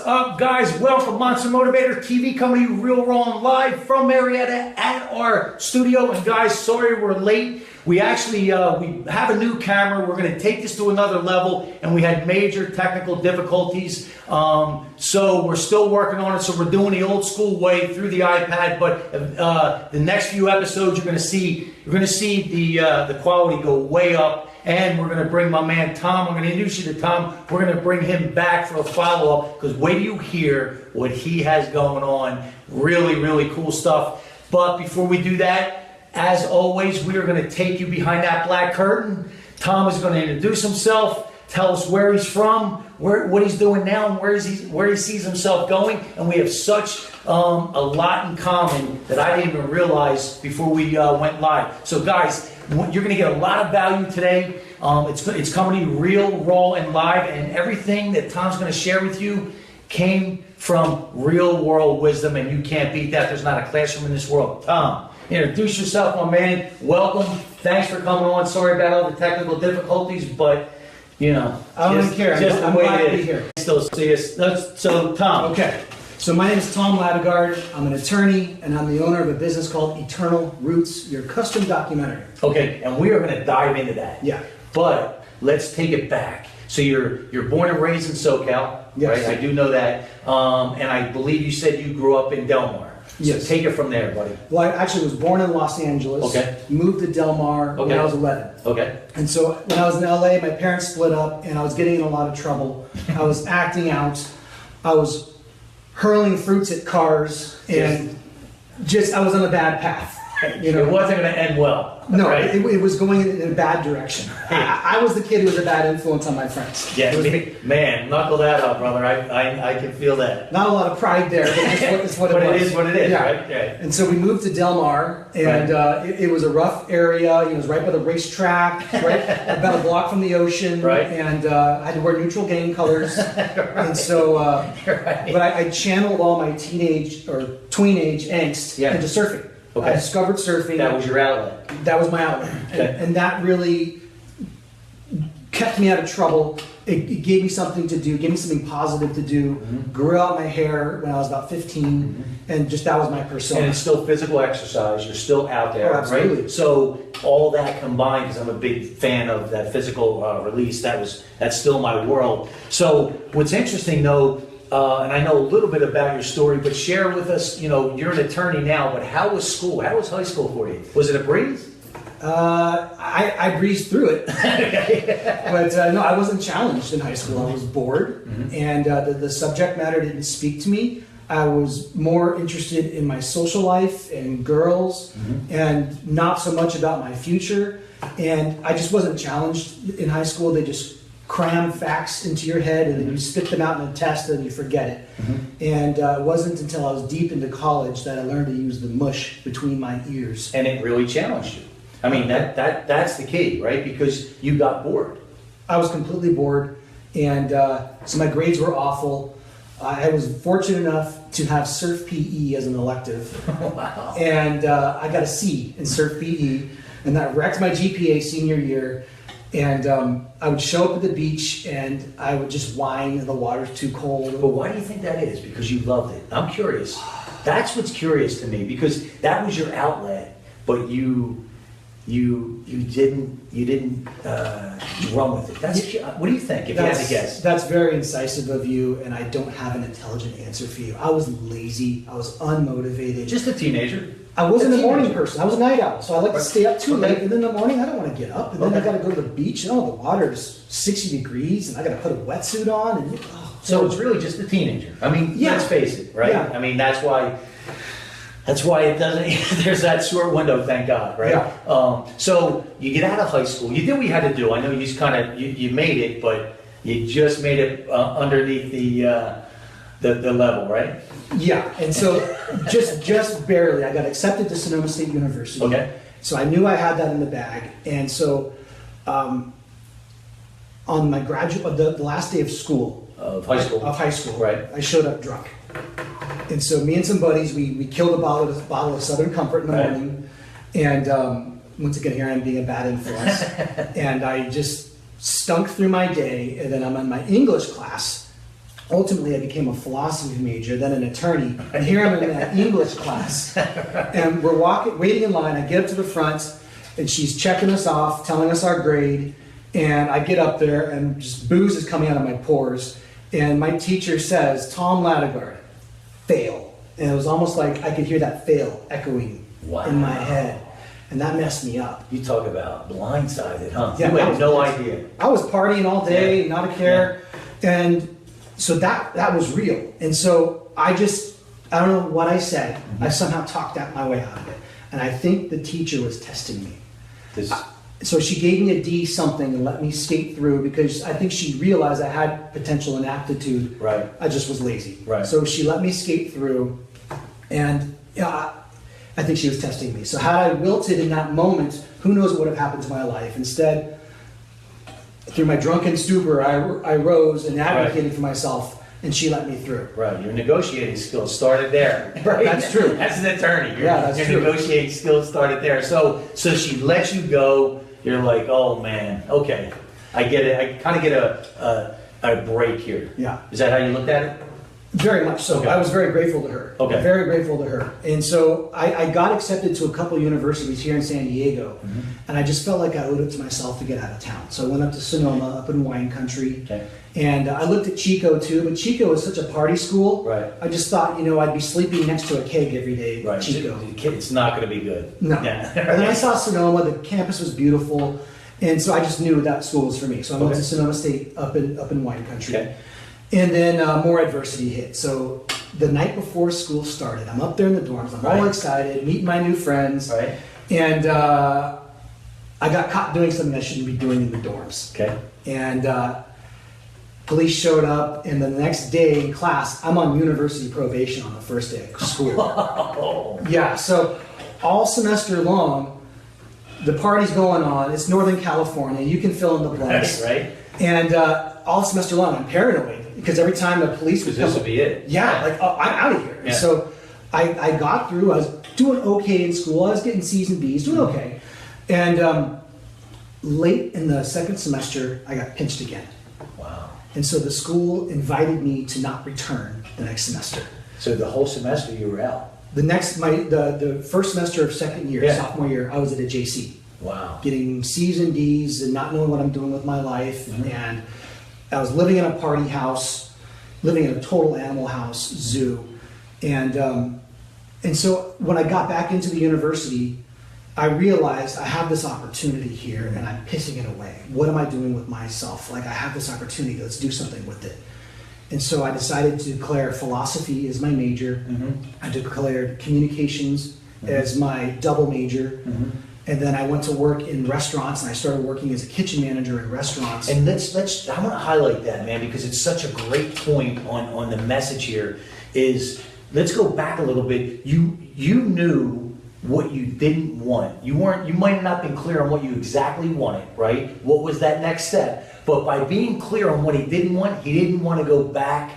up, guys? Welcome, Monster Motivator TV, coming to you real raw and live from Marietta at our studio. And guys, sorry we're late. We actually we have a new camera. We're going to take this to another level, and we had major technical difficulties. So we're still working on it. So we're doing the old school way through the iPad. But the next few episodes, you're going to see the quality go way up. And we're going to bring my man Tom. I'm going to introduce you to Tom. We're going to bring him back for a follow-up, because wait till you hear what he has going on. Really, really cool stuff. But before we do that, as always, we are going to take you behind that black curtain. Tom is going to introduce himself, tell us where he's from, what he's doing now, and where he sees himself going. And we have such a lot in common that I didn't even realize before we went live. So guys, you're going to get a lot of value today. It's coming to you real, raw, and live, and everything that Tom's going to share with you came from real world wisdom, and you can't beat that. There's not a classroom in this world. Tom, introduce yourself, my man. Welcome. Thanks for coming on. Sorry about all the technical difficulties, but you know, I don't care. I'm glad to be here. Still see us. So Tom. Okay. So my name is Tom Ladegaard. I'm an attorney, and I'm the owner of a business called Eternal Roots, your custom documentary. Okay, and we are going to dive into that. Yeah. But let's take it back. So you're born and raised in SoCal, yes, right? I do know that. And I believe you said you grew up in Del Mar. Yes. So take it from there, buddy. Well, I actually was born in Los Angeles. Okay. Moved to Del Mar when I was 11. Okay. And so when I was in LA, my parents split up, and I was getting in a lot of trouble. I was acting out. I was hurling fruits at cars, and I was on a bad path. You know, it wasn't going to end well. No, right? it was going in a bad direction. I was the kid who was a bad influence on my friends. Yeah, man, knuckle that up, brother. I can feel that. Not a lot of pride there, but it's what it was. But it is what it is, yeah. Right? And so we moved to Del Mar, and it was a rough area. It was right by the racetrack, right about a block from the ocean. Right. And I had to wear neutral game colors. And so, but I channeled all my teenage or tween-age angst into surfing. Okay. I discovered surfing. That was your outlet. That was my outlet. Okay. And that really kept me out of trouble. It gave me something to do, gave me something positive to do. Mm-hmm. Grew out my hair when I was about 15, and just that was my persona. And it's still physical exercise. You're still out there, absolutely. Right? So all that combined, because I'm a big fan of that physical release, that's still my world. So what's interesting, though, and I know a little bit about your story, but share with us, you know, you're an attorney now, but how was school? How was high school for you? Was it a breeze? I breezed through it. But no, I wasn't challenged in high school. I was bored, and the subject matter didn't speak to me. I was more interested in my social life and girls, and not so much about my future. And I just wasn't challenged in high school. They just cram facts into your head, and then you spit them out in a test, and you forget it. And it wasn't until I was deep into college that I learned to use the mush between my ears. And it really challenged you. I mean, that's the key, right? Because you got bored. I was completely bored, and so my grades were awful. I was fortunate enough to have surf PE as an elective. Wow. And I got a C in surf PE, and that wrecked my GPA senior year. And I would show up at the beach, and I would just whine, the water's too cold. But why do you think that is? Because you loved it. I'm curious. That's what's curious to me, because that was your outlet, but you didn't run with it. What do you think, if you had to guess? That's very incisive of you, and I don't have an intelligent answer for you. I was lazy. I was unmotivated. Just a teenager. I wasn't a morning person. I was a night owl, so I like to stay up too late, and then in the morning I don't want to get up, and then I got to go to the beach. The water's 60 degrees, and I got to put a wetsuit on, and so it's really just a teenager. I mean, let's face it, right? Yeah. I mean, that's why it doesn't. There's that short window, thank God, right? Yeah. So you get out of high school. You did what you had to do. I know you just kind of you made it, but you just made it underneath the level, right? Yeah, and so just barely, I got accepted to Sonoma State University. Okay. So I knew I had that in the bag, and so on my the last day of school of high school, right? I showed up drunk, and so me and some buddies we killed a bottle of Southern Comfort in the morning, and once again here I'm being a bad influence, and I just stunk through my day, and then I'm in my English class. ultimately I became a philosophy major, then an attorney, and here I'm in an English class, and we're waiting in line. I get up to the front, and she's checking us off, telling us our grade, and I get up there, and just booze is coming out of my pores, and my teacher says, "Tom Ladegaard, fail," and it was almost like I could hear that fail echoing in my head, and that messed me up. You talk about blindsided, huh? Yeah, You had no idea. I was partying all day, not a care, and so that was real. And so I don't know what I said. I somehow talked my way out of it. And I think the teacher was testing me. So she gave me a D something and let me skate through because I think she realized I had potential and aptitude. Right. I just was lazy. Right. So she let me skate through, and I think she was testing me. So had I wilted in that moment, who knows what would have happened to my life. Instead, through my drunken stupor, I rose and advocated for myself, and she let me through. Right, your negotiating skills started there. Right, that's true. As an attorney, that's your true. negotiating skills started there. So she let you go. You're like, oh man, okay, I get it. I kind of get a break here. Yeah. Is that how you looked at it? Very much so. Okay. I was very grateful to her. Okay. Very grateful to her. And so I got accepted to a couple universities here in San Diego, and I just felt like I owed it to myself to get out of town. So I went up to Sonoma, up in wine country, and I looked at Chico too, but Chico is such a party school. Right. I just thought, I'd be sleeping next to a keg every day at Right. Chico. It's not going to be good. No. Yeah. And then I saw Sonoma, the campus was beautiful, and so I just knew that school was for me. So I went to Sonoma State up in wine country. Okay. And then more adversity hit. So the night before school started, I'm up there in the dorms. I'm all excited, meeting my new friends. Right. And I got caught doing something I shouldn't be doing in the dorms. Okay. And police showed up, and the next day in class, I'm on university probation on the first day of school. Yeah, so all semester long, the party's going on. It's Northern California. You can fill in the blanks. Right. And all semester long, I'm paranoid because every time the police would This would be it. yeah, like, oh, I'm out of here. Yeah. So I got through. I was doing okay in school. I was getting C's and B's, doing okay. And late in the second semester, I got pinched again. Wow. And so the school invited me to not return the next semester. So the whole semester you were out. The first semester of second year, sophomore year, I was at a JC. Wow. Getting C's and D's and not knowing what I'm doing with my life. And I was living in a party house, living in a total animal house, zoo. And so when I got back into the university, I realized I have this opportunity here and I'm pissing it away. What am I doing with myself? Like, I have this opportunity, let's do something with it. And so I decided to declare philosophy as my major. I declared communications as my double major. And then I went to work in restaurants, and I started working as a kitchen manager in restaurants. And let's I want to highlight that, man, because it's such a great point on the message here. Is let's go back a little bit. You knew what you didn't want. You might have not been clear on what you exactly wanted, right? What was that next step? But by being clear on what he didn't want to go back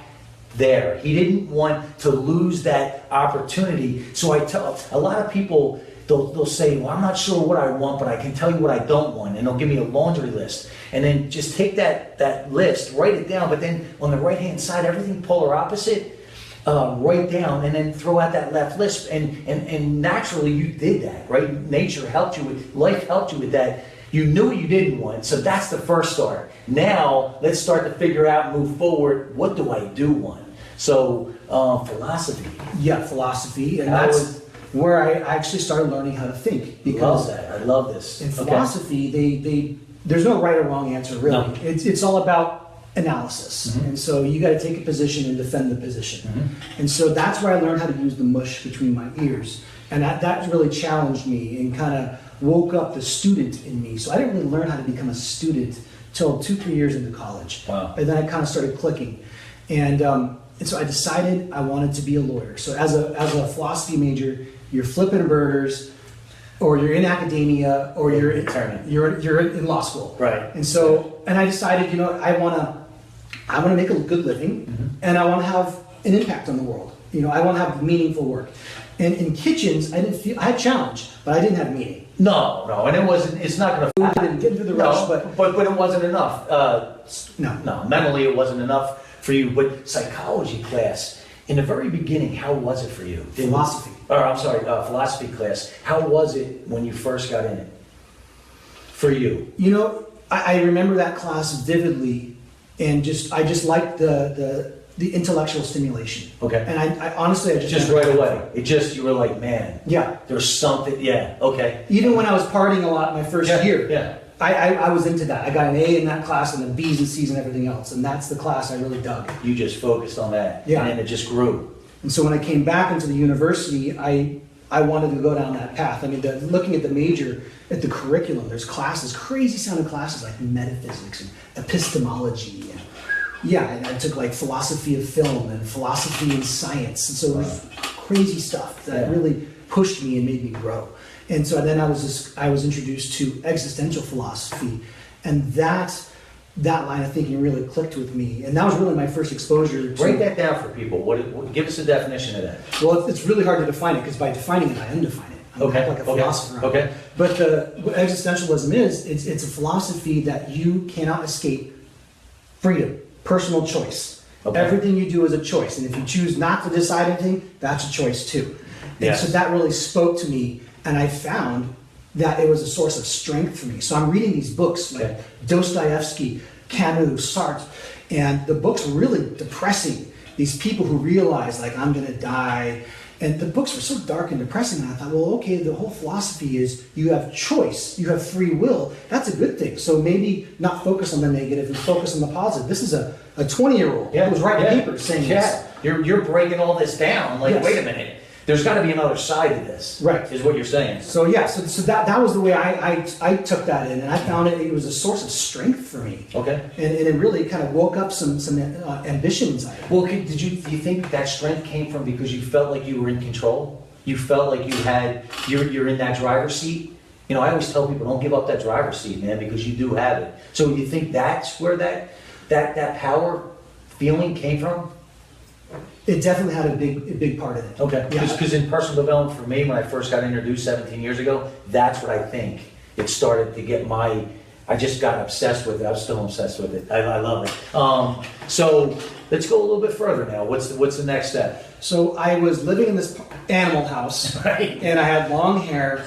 there. He didn't want to lose that opportunity. So I tell a lot of people, they'll say, well, I'm not sure what I want, but I can tell you what I don't want. And they'll give me a laundry list. And then just take that list, write it down, but then on the right-hand side, everything polar opposite, write down, and then throw out that left list. And naturally, you did that, right? Nature helped you with, life helped you with that. You knew what you didn't want, so that's the first start. Now, let's start to figure out and move forward, what do I do want? So, philosophy. Yeah, philosophy. And that's where I actually started learning how to think. Because love that. I love this. In philosophy, there's no right or wrong answer, really. No. It's all about analysis. And so you got to take a position and defend the position. And so that's where I learned how to use the mush between my ears. And that really challenged me and kind of woke up the student in me. So I didn't really learn how to become a student till 2-3 years into college. Wow. And then I kind of started clicking. And so I decided I wanted to be a lawyer. So as a philosophy major, you're flipping burgers, or you're in academia, or you're in law school. Right. And so, and I decided, I want to make a good living, and I want to have an impact on the world. I want to have meaningful work. And in kitchens, I had challenge, but I didn't have meaning. No, and it's not going to. I didn't get into the rush, but it wasn't enough. No. Mentally it wasn't enough. for you. But psychology class, in the very beginning, how was it for you? Philosophy. Philosophy class. How was it when you first got in it? For you? You know, I remember that class vividly, and I just liked the intellectual stimulation. Okay. And I honestly, I just right away. You were like, man. Yeah. There's something. Yeah. Okay. Even when I was partying a lot my first year. Yeah. I was into that. I got an A in that class and then B's and C's and everything else. And that's the class I really dug. You just focused on that. Yeah. And then it just grew. And so when I came back into the university, I wanted to go down that path. I mean, looking at the major, at the curriculum, there's classes, crazy sounding classes like metaphysics and epistemology. And I took like philosophy of film and philosophy and science. And so it was crazy stuff that really pushed me and made me grow. And so then I was introduced to existential philosophy, and that line of thinking really clicked with me. And that was really my first exposure to... Break that down for people. Give us a definition of that. Well, it's really hard to define it, because by defining it, I undefine it. I'm like a philosopher. Okay. But what existentialism is, it's a philosophy that you cannot escape freedom, personal choice. Okay. Everything you do is a choice. And if you choose not to decide anything, that's a choice too. And so that really spoke to me, and I found that it was a source of strength for me. So I'm reading these books like Dostoevsky, Camus, Sartre, and the books were really depressing. These people who realize, like, I'm gonna die. And the books were so dark and depressing, and I thought, well, okay, the whole philosophy is you have choice, you have free will. That's a good thing. So maybe not focus on the negative and focus on the positive. This is a 20-year-old who was writing papers saying this. You're breaking all this down. Like, wait a minute. There's got to be another side to this. Right. Is what you're saying. So so that was the way I took that in, and I found it was a source of strength for me. Okay. And it really kind of woke up some ambition inside. Well, do you think that strength came from because you felt like you were in control? You felt like you're in that driver's seat? You know, I always tell people, don't give up that driver's seat, man, because you do have it. So you think that's where that power feeling came from? It definitely had a big part of it. Okay. Because in personal development, for me, when I first got introduced 17 years ago, that's what I think. It started to get I just got obsessed with it. I'm still obsessed with it. I love it. So let's go a little bit further now. What's the next step? So I was living in this animal house, and I had long hair,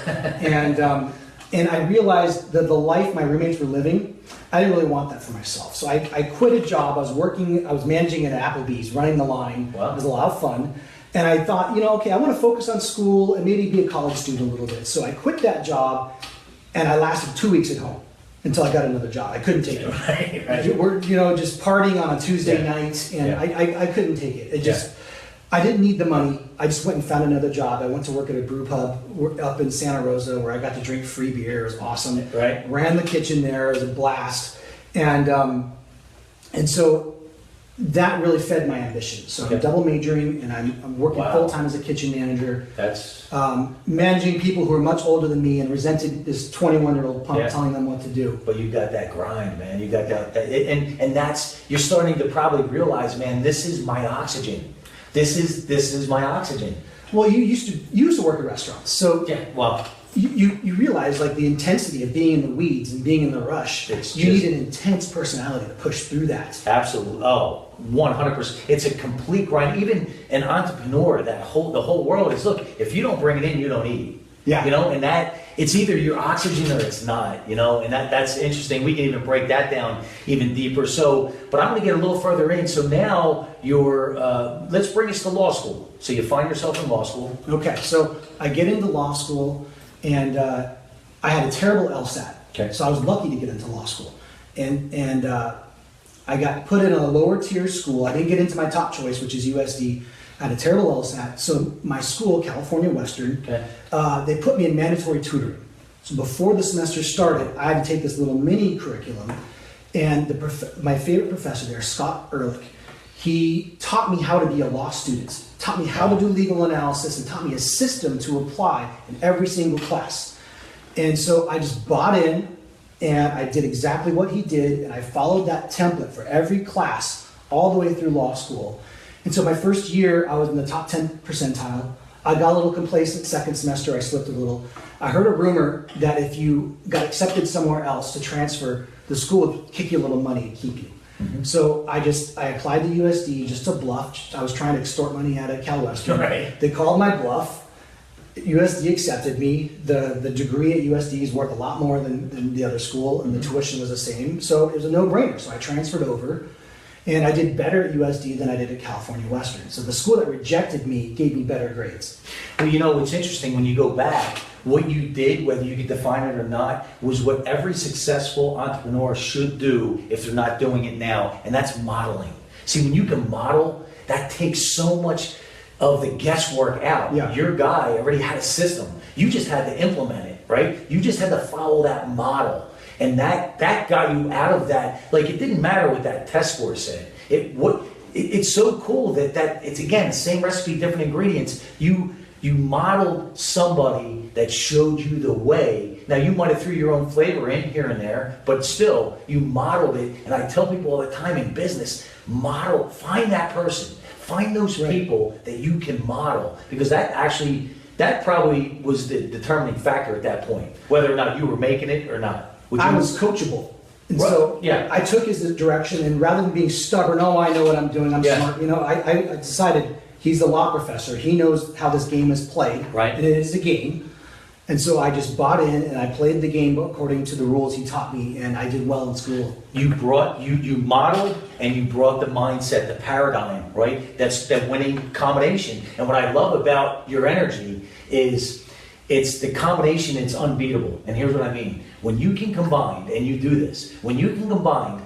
and I realized that the life my roommates were living, I didn't really want that for myself. So I quit a job. I was managing at Applebee's, running the line. Wow. It was a lot of fun. And I thought, okay, I want to focus on school and maybe be a college student a little bit. So I quit that job, and I lasted 2 weeks at home until I got another job. I couldn't take it. Right. We're, just partying on a Tuesday night, and I couldn't take it. I didn't need the money. I just went and found another job. I went to work at a brew pub up in Santa Rosa where I got to drink free beer. It was awesome. Right. Ran the kitchen there. It was a blast. And so that really fed my ambition. So I'm double majoring, and I'm working full time as a kitchen manager. That's managing people who are much older than me and resented this 21-year-old punk telling them what to do. But you got that grind, man. You got that, and that's, you're starting to probably realize, man, this is my oxygen. This is my oxygen. Well, you used to work at restaurants, so you realize, like, the intensity of being in the weeds and being in the rush. You need an intense personality to push through that. Absolutely. Oh, 100%. It's a complete grind. Even an entrepreneur, the whole world is, look, if you don't bring it in, you don't eat. Yeah. And that, it's either your oxygen or it's not, and that's interesting. We can even break that down even deeper. So, but I'm going to get a little further in. So now let's bring us to law school. So you find yourself in law school. Okay. So I get into law school, and I had a terrible LSAT. Okay. So I was lucky to get into law school, and I got put in a lower tier school. I didn't get into my top choice, which is USD. I had a terrible LSAT. So my school, California Western, they put me in mandatory tutoring. So before the semester started, I had to take this little mini curriculum. And my favorite professor there, Scott Ehrlich, he taught me how to be a law student, taught me how to do legal analysis, and taught me a system to apply in every single class. And so I just bought in, and I did exactly what he did, and I followed that template for every class all the way through law school. And so my first year, I was in the top 10 percentile. I got a little complacent. Second semester, I slipped a little. I heard a rumor that if you got accepted somewhere else to transfer, the school would kick you a little money to keep you. So I applied to USD just to bluff. I was trying to extort money out of Cal Western. Right. They called my bluff. USD accepted me. The degree at USD is worth a lot more than the other school, and the tuition was the same. So it was a no-brainer. So I transferred over, and I did better at USD than I did at California Western. So the school that rejected me gave me better grades. Well, you know, it's interesting when you go back, what you did, whether you could define it or not, was what every successful entrepreneur should do if they're not doing it now, and that's modeling. See, when you can model, that takes so much of the guesswork out. Yeah. Your guy already had a system. You just had to implement it, right? You just had to follow that model. And that got you out of that. Like, it didn't matter what that test score said. It's so cool that it's, again, the same recipe, different ingredients. You modeled somebody that showed you the way. Now, you might have threw your own flavor in here and there, but still, you modeled it. And I tell people all the time in business, model, find that person. Find those people that you can model, because that probably was the determining factor at that point, whether or not you were making it or not. I was coachable. And Right. so Yeah. I took his direction, and rather than being stubborn, oh, I know what I'm doing, I'm Yeah. smart, I decided he's the law professor. He knows how this game is played. Right. And it is a game. And so I just bought in and I played the game according to the rules he taught me, and I did well in school. You modeled and you brought the mindset, the paradigm, right? That's that winning combination. And what I love about your energy is it's the combination, it's unbeatable. And here's what I mean. When you can combine, and you do this, when you can combine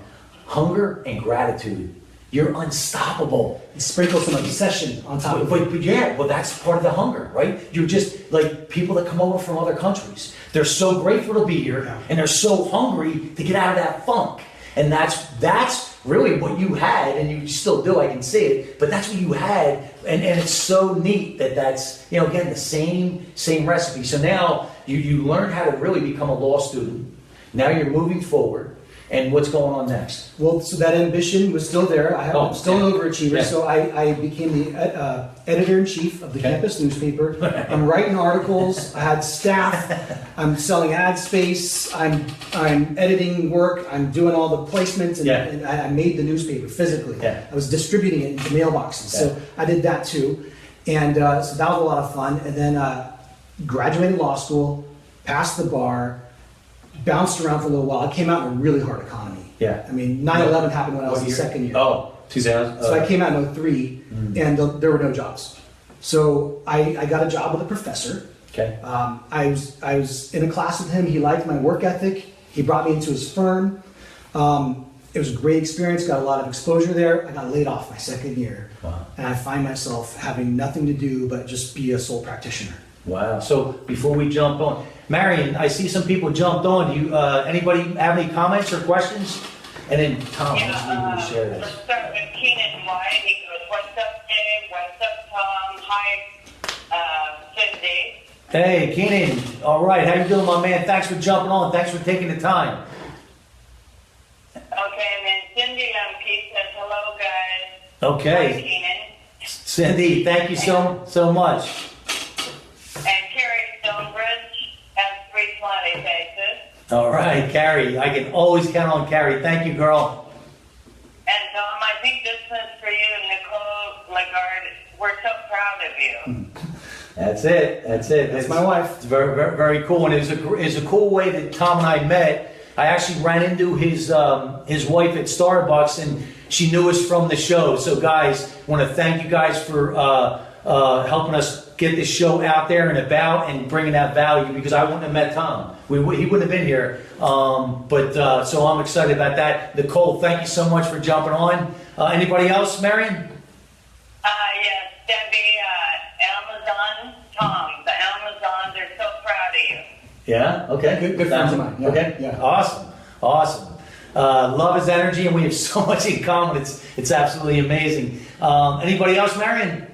hunger and gratitude, you're unstoppable. Sprinkle some obsession on top of it. But yeah, well, that's part of the hunger, right? You're just like people that come over from other countries. They're so grateful to be here, and they're so hungry to get out of that funk. And that's really what you had, and you still do. I can see it, but that's what you had, and it's so neat that's again the same recipe. So now you learned how to really become a law student. Now you're moving forward. And what's going on next? Well, so that ambition was still there. I'm still an overachiever, Yeah. so I became the editor-in-chief of the campus newspaper. I'm writing articles. I had staff. I'm selling ad space. I'm editing work. I'm doing all the placements, and I made the newspaper physically. Yeah. I was distributing it into mailboxes, so I did that too. And so that was a lot of fun. And then graduated law school, passed the bar, bounced around for a little while. I came out in a really hard economy. Yeah. I mean, 9/11 happened when I was in What year? second year. Oh, 2000. So I came out in 03, and there were no jobs. So I got a job with a professor. Okay. I was in a class with him. He liked my work ethic. He brought me into his firm. It was a great experience. Got a lot of exposure there. I got laid off my second year. Wow. And I find myself having nothing to do but just be a sole practitioner. Wow. So before we jump on, Marion, I see some people jumped on. Do you anybody have any comments or questions? And then Tom, let's leave you to share this. Let's start with Keenan White. He goes, "What's up, Dave? What's up, Tom? Hi, Cindy." Hey, Keenan. All right. How you doing, my man? Thanks for jumping on. Thanks for taking the time. Okay, and then Cindy Lemke says, "Hello, guys." Okay. Hi, Keenan. Cindy, thank you so much. And Carrie Stonebridge has 320 faces. All right, Carrie. I can always count on Carrie. Thank you, girl. And Tom, I think this one's for you, Nicole Ladegaard. We're so proud of you. That's it. That's my wife. It's very, very, very cool, and it's a cool way that Tom and I met. I actually ran into his wife at Starbucks, and she knew us from the show. So, guys, I want to thank you guys for helping us get this show out there and about and bringing that value, because I wouldn't have met Tom. He wouldn't have been here. So I'm excited about that. Nicole, thank you so much for jumping on. Anybody else, Marion? Yes, Debbie, Amazon, Tom, the Amazons are so proud of you. Yeah. Okay. Good friends of mine. Yeah. Okay. Yeah. Awesome. Love his energy, and we have so much in common. It's absolutely amazing. Anybody else, Marion?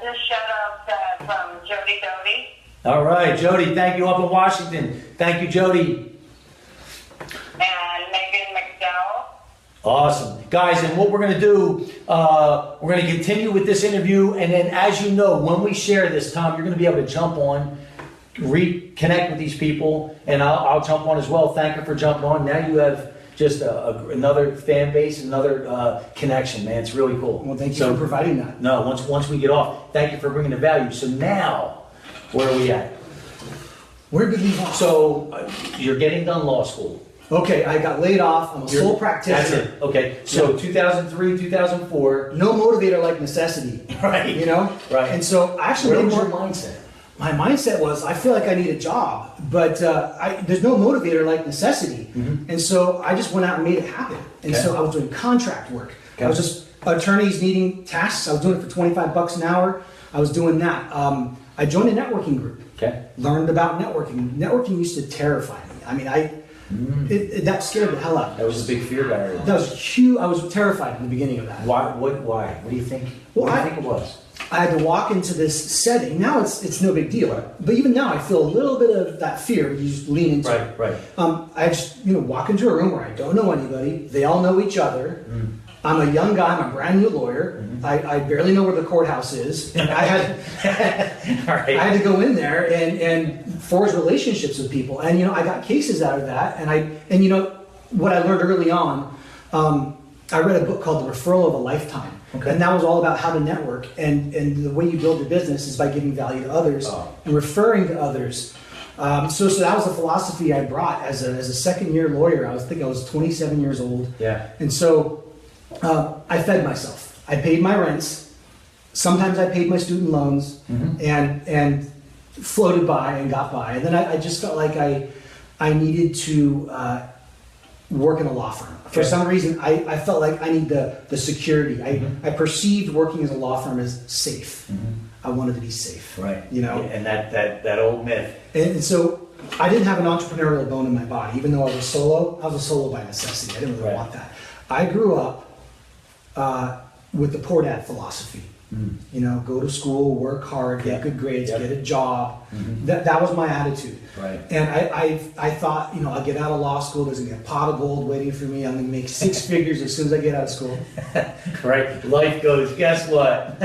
Just shout out from Jody Doty. All right, Jody. Thank you up in Washington. Thank you, Jody. And Megan McDowell. Awesome. Guys, and what we're going to do, we're going to continue with this interview, and then as you know, when we share this, Tom, you're going to be able to jump on, reconnect with these people, and I'll jump on as well. Thank you for jumping on. Now you have another fan base, another connection, man. It's really cool. Well, thank you for providing that. No, once we get off, thank you for bringing the value. So now, where are we at? Where did we leave off? So you're getting done law school. Okay, I got laid off. I'm a sole practitioner. That's it. Okay, so 2003, 2004. No motivator like necessity. Right. You know? Right. And so I actually What was made your more. mindset? My mindset was, I feel like I need a job, but there's no motivator like necessity. And so I just went out and made it happen. And Okay. so I was doing contract work. Okay. I was just attorneys needing tasks. I was doing it for 25 bucks an hour. I was doing that. I joined a networking group. Okay. Learned about networking. Networking used to terrify me. I mean, that scared the hell out of me. That was a big fear barrier. That was huge. I was terrified in the beginning of that. Why? Why? What do you think? Well, what do you think it was? I had to walk into this setting. Now it's no big deal, but even now I feel a little bit of that fear. You just lean into it. Right. I just walk into a room where I don't know anybody. They all know each other. I'm a young guy. I'm a brand new lawyer. I barely know where the courthouse is. I had to go in there and forge relationships with people. And I got cases out of that. And what I learned early on. I read a book called The Referral of a Lifetime. Okay. And that was all about how to network. And the way you build your business is by giving value to others and referring to others. So that was the philosophy I brought as a second-year lawyer. I was 27 years old. Yeah. And so I fed myself. I paid my rents. Sometimes I paid my student loans and floated by and got by. And then I just felt like I needed to work in a law firm. For some reason, I felt like I need the security. I perceived working as a law firm as safe. I wanted to be safe. Right. And that old myth. And so I didn't have an entrepreneurial bone in my body, even though I was solo. I was a solo by necessity. I didn't really want that. I grew up with the poor dad philosophy. Go to school, work hard, get good grades, get a job. That was my attitude. Right. And I thought, I'll get out of law school. There's gonna be a pot of gold waiting for me. I'm gonna make 6 figures as soon as I get out of school. Right. Life goes. Guess what?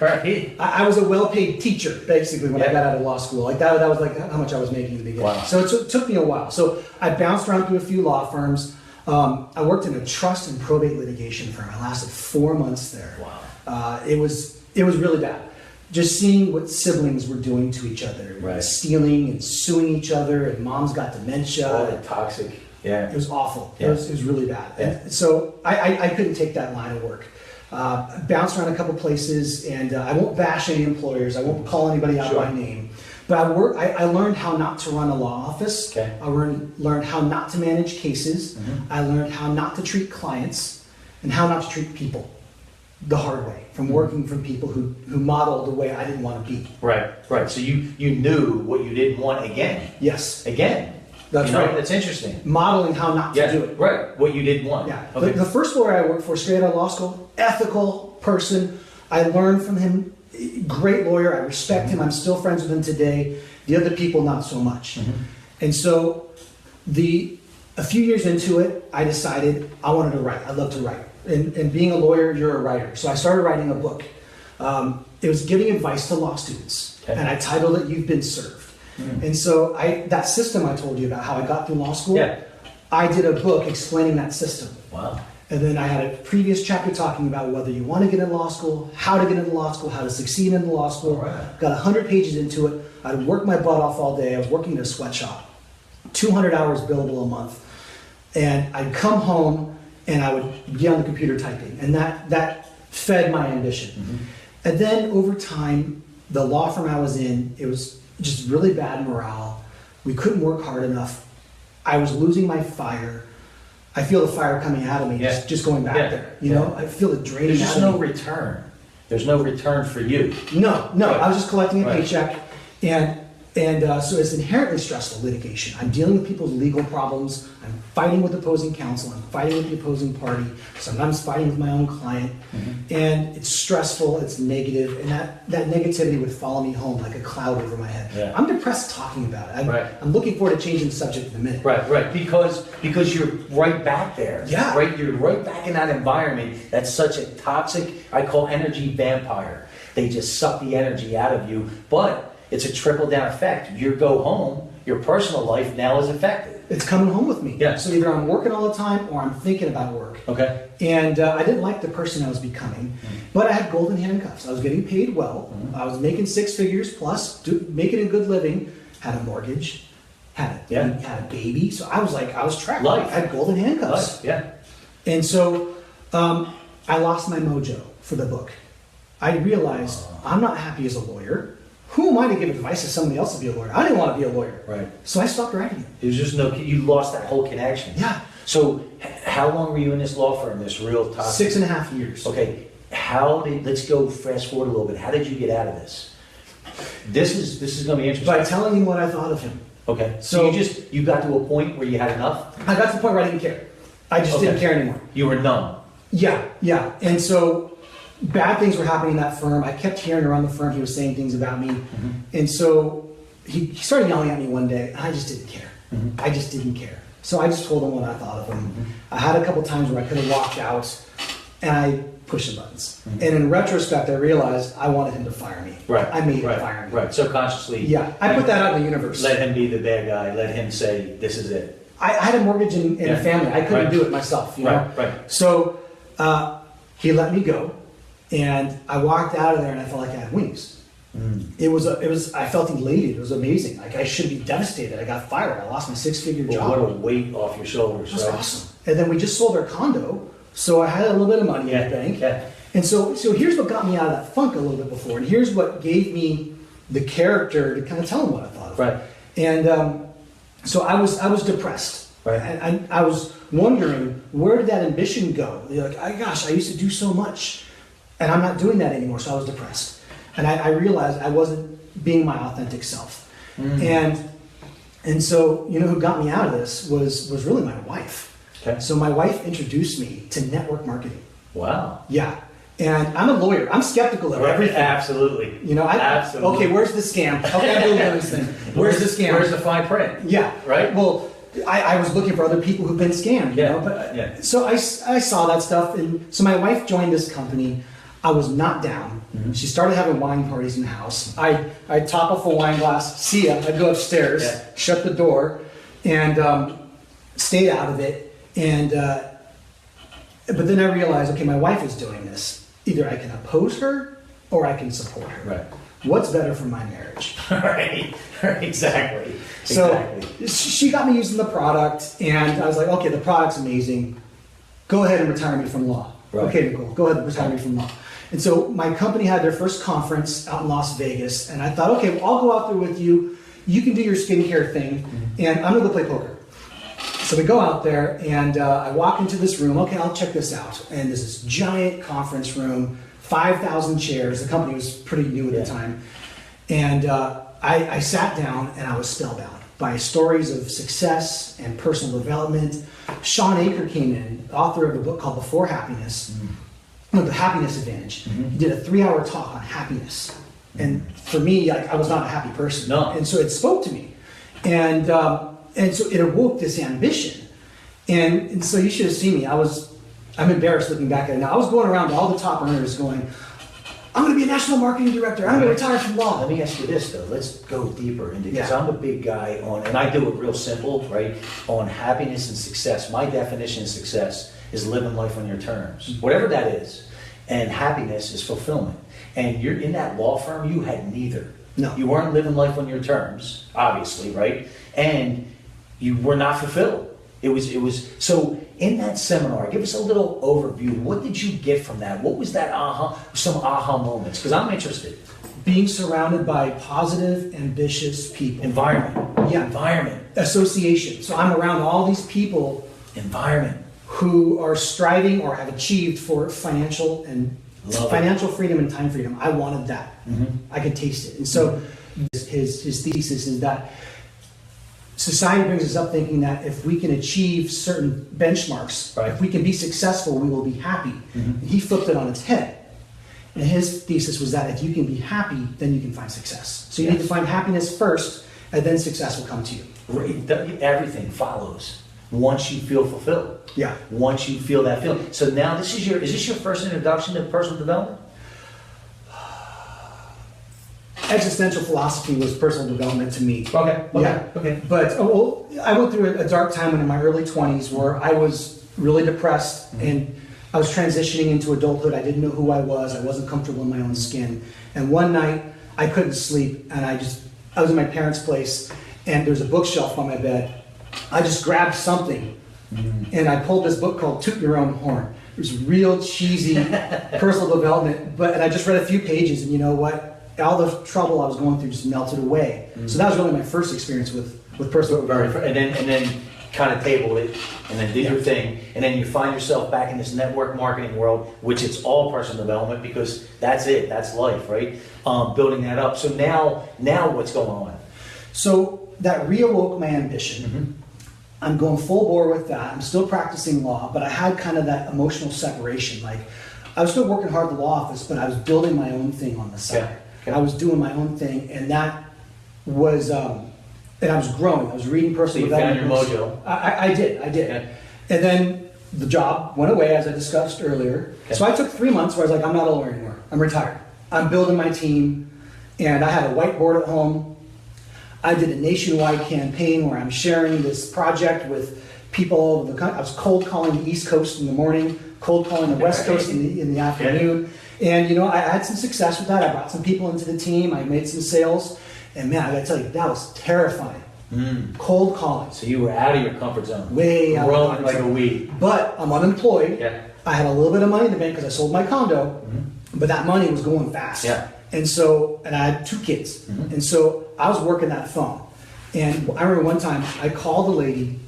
Right. I was a well-paid teacher basically when I got out of law school. Like that was like how much I was making in the beginning. Wow. So it took me a while. So I bounced around through a few law firms. I worked in a trust and probate litigation firm. I lasted 4 months there. Wow. It was really bad. Just seeing what siblings were doing to each other, Right. Stealing and suing each other, and mom's got dementia. Oh, the toxic. Yeah. It was awful. Yeah. It was really bad. Yeah. And so I couldn't take that line of work. Bounced around a couple places, and I won't bash any employers. I won't call anybody out by name. But I learned how not to run a law office. Okay. I learned how not to manage cases. I learned how not to treat clients and how not to treat people the hard way from working from people who modeled the way I didn't want to be. Right. So you knew what you didn't want again. Yes. Again. That's right. That's interesting. Modeling how not to do it. Right. What you didn't want. Yeah. Okay. The first lawyer I worked for straight out of law school, ethical person. I learned from him. Great lawyer. I respect him. I'm still friends with him today. The other people, not so much. And so a few years into it, I decided I wanted to write. I love to write. And being a lawyer, you're a writer. So I started writing a book. It was giving advice to law students. Okay. And I titled it, You've Been Served. And so that system I told you about, how I got through law school, I did a book explaining that system. Wow. And then I had a previous chapter talking about whether you want to get into law school, how to get into law school, how to succeed in law school. Right. Got 100 pages into it. I'd work my butt off all day. I was working in a sweatshop, 200 hours billable a month. And I'd come home and I would be on the computer typing. And that fed my ambition. And then over time, the law firm I was in, it was just really bad morale. We couldn't work hard enough. I was losing my fire. I feel the fire coming out of me, just going back there. You know, I feel it draining There's out just of no me. return. There's no return for you. No. Right. I was just collecting a Right. paycheck, and so it's inherently stressful litigation. I'm dealing with people's legal problems. I'm fighting with opposing counsel. I'm fighting with the opposing party. Sometimes fighting with my own client, and it's stressful. It's negative, and that negativity would follow me home like a cloud over my head. Yeah. I'm depressed talking about it. Right. I'm looking forward to changing the subject in a minute. Right. Because you're right back there. Yeah. Right. You're right back in that environment. That's such a toxic, I call energy vampire. They just suck the energy out of you. But it's a trickle down effect. You go home, your personal life now is affected. It's coming home with me. Yeah. So either I'm working all the time or I'm thinking about work. Okay. And I didn't like the person I was becoming, but I had golden handcuffs. I was getting paid well. I was making 6 figures plus, making a good living. Had a mortgage, had a baby. So I was trapped. Life. I had golden handcuffs. Life. Yeah. And so I lost my mojo for the book. I realized I'm not happy as a lawyer. Who am I to give advice to somebody else to be a lawyer? I didn't want to be a lawyer. Right. So I stopped writing it. There's just you lost that whole connection. Yeah. So how long were you in this law firm, this real toxic? 6.5 years. Okay. Let's go fast forward a little bit. How did you get out of this? This is going to be interesting. By telling him what I thought of him. Okay. So you got to a point where you had enough? I got to the point where I didn't care. I just didn't care anymore. You were numb. Yeah. And so bad things were happening in that firm. I kept hearing around the firm he was saying things about me. And so he started yelling at me one day, and I just didn't care. I just didn't care. So I just told him what I thought of him. I had a couple times where I could have walked out, and I pushed the buttons. And in retrospect, I realized I wanted him to fire me. Right. I made him fire me. Right. Subconsciously. Yeah. I put that out in the universe. Let him be the bad guy. Let him say, this is it. I had a mortgage and a family. I couldn't do it myself. You know? Right. So he let me go, and I walked out of there, and I felt like I had wings. It was. I felt elated. It was amazing. Like I should be devastated. I got fired. I lost my 6-figure job. What a weight off your shoulders. It was awesome. And then we just sold our condo, so I had a little bit of money in the bank. Yeah. And so here's what got me out of that funk a little bit before, and here's what gave me the character to kind of tell him what I thought of. Right. And so I was depressed. Right. And I was wondering, where did that ambition go? You're like, gosh, I used to do so much, and I'm not doing that anymore. So I was depressed, and I realized I wasn't being my authentic self. And so who got me out of this was really my wife. Okay. So my wife introduced me to network marketing. Wow. Yeah. And I'm a lawyer. I'm skeptical of everything. Absolutely. Absolutely. Okay, where's the scam? Okay, I believe in this thing. Where's the scam? Where's the fine print? Yeah. Right? Well, I was looking for other people who've been scammed, you know? But so I saw that stuff, and so my wife joined this company. I was not down. She started having wine parties in the house. I'd top off a wine glass, see ya, I'd go upstairs, shut the door, and stayed out of it. And but then I realized, okay, my wife is doing this. Either I can oppose her or I can support her. Right. What's better for my marriage? Right. Exactly. So she got me using the product, and I was like, okay, the product's amazing. Go ahead and retire me from law. Right. Okay, Nicole, go ahead and retire me from law. And so my company had their first conference out in Las Vegas, and I thought, okay, well, I'll go out there with you. You can do your skincare thing, and I'm gonna go play poker. So we go out there, and I walk into this room. Okay, I'll check this out. And there's this giant conference room, 5,000 chairs. The company was pretty new at the time. And I sat down, and I was spellbound by stories of success and personal development. Sean Aker came in, author of a book called Before Happiness, The Happiness Advantage. He did a 3-hour talk on happiness. And for me, I was not a happy person. No. And so it spoke to me. And so it awoke this ambition. And so you should have seen me. I'm embarrassed looking back at it now. I was going around to all the top earners going, I'm going to be a national marketing director. I'm going to retire from law. Let me ask you this, though. Let's go deeper into, because Yeah. I'm a big guy on, and I do it real simple, right? On happiness and success. My definition of success is living life on your terms, whatever that is. And happiness is fulfillment. And you're in that law firm, you had neither. No. You weren't living life on your terms, obviously, right? And you were not fulfilled. It was so in that seminar, give us a little overview. What did you get from that? What was that some aha moments? Because I'm interested. Being surrounded by positive, ambitious people. Environment. Yeah. Environment. Association. So I'm around all these people Environment. who are striving or have achieved for financial freedom and time freedom. I wanted that. I could taste it. And so his thesis is that society brings us up thinking that if we can achieve certain benchmarks, if we can be successful, we will be happy. And he flipped it on its head. And his thesis was that if you can be happy, then you can find success. So you need to find happiness first, and then success will come to you. Everything follows once you feel fulfilled. Yeah. Once you feel that feeling. So now is this your first introduction to personal development? existential philosophy was personal development to me. Okay. Yeah. Okay. But I went through a dark time in my early 20s where I was really depressed and I was transitioning into adulthood. I didn't know who I was. I wasn't comfortable in my own skin. And one night I couldn't sleep, and I was in my parents' place, and there's a bookshelf on my bed. I just grabbed something and I pulled this book called Toot Your Own Horn. It was real cheesy personal development, and I just read a few pages, and you know what? All the trouble I was going through just melted away. So that was really my first experience with personal development. And then kind of table it, and then do your thing, and then you find yourself back in this network marketing world, which it's all personal development, because that's it, that's life, right? Building that up. So now what's going on? So that reawoke my ambition. I'm going full bore with that. I'm still practicing law, but I had kind of that emotional separation. Like, I was still working hard at the law office, but I was building my own thing on the side. Okay. I was doing my own thing, and that was, and I was growing. I was reading personal development. You found your mojo. I did. Yeah. And then the job went away, as I discussed earlier. Okay. So I took 3 months where I was like, I'm not a lawyer anymore. I'm retired. I'm building my team, and I had a whiteboard at home. I did a nationwide campaign where I'm sharing this project with people all over the country. I was cold calling the East Coast in the morning, cold calling the West Coast in the afternoon. And you know, I had some success with that. I brought some people into the team. I made some sales. And man, I gotta tell you, that was terrifying. Cold calling. So you were out of your comfort zone. Way out of my growing comfort like zone. a weed. But I'm unemployed. Yeah. I had a little bit of money in the bank because I sold my condo, but that money was going fast. Yeah. And I had 2 kids. And so I was working that phone. And I remember one time I called the lady